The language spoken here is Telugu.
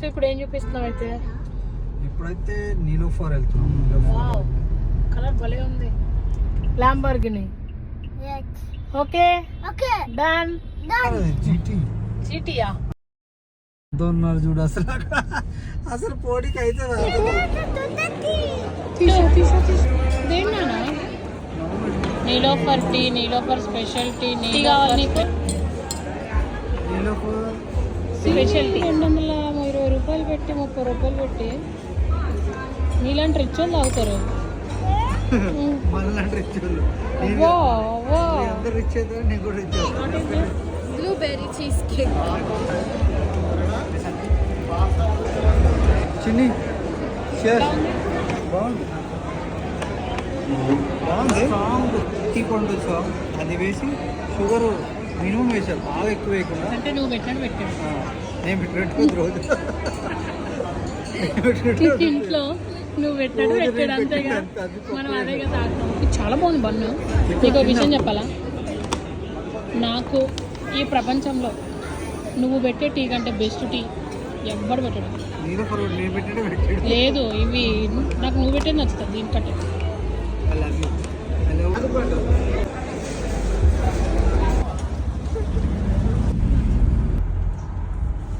ఇప్పుడు ఏం చూపిస్తున్నావు అయితే? ఇప్పుడైతే నీలోఫర్ వెళ్తున్నాం. వావ్, కలర్ భలే ఉంది. ల్యాంబోర్గిని. Okay done. జీటీయా ఉన్నారు చూడు. అసలు పోటీకి అయితే Niloufer tea, Niloufer special tea. Tea కావాలి నీకు? స్పెషల్ టీ 220 రూపాయలు పెట్టి 30 రూపాయలు పెట్టి నీలాంటి రిచ్ వాళ్ళు తాగుతారు. Blueberry cheese cake. చిన్ని బాగుంది. టీ పండు అది వేసి షుగర్ మినిమం వేసారు, బాగా ఎక్కువ వేయకుండా. అంటే నువ్వు పెట్టాను నేను పెట్టుకోదు రోజు ఇంట్లో. నువ్వు పెట్టాడు అంతేగా, మనం అదేగా తాగుతాం. ఇది చాలా బాగుంది బన్ను. నీకు ఒక విషయం చెప్పాలా, నాకు ఈ ప్రపంచంలో నువ్వు పెట్టే టీ కంటే బెస్ట్ టీ ఎవ్వడు పెట్టాడు. లేదు, ఇవి నాకు నువ్వు పెట్టేది నచ్చుతుంది దీనికంటే.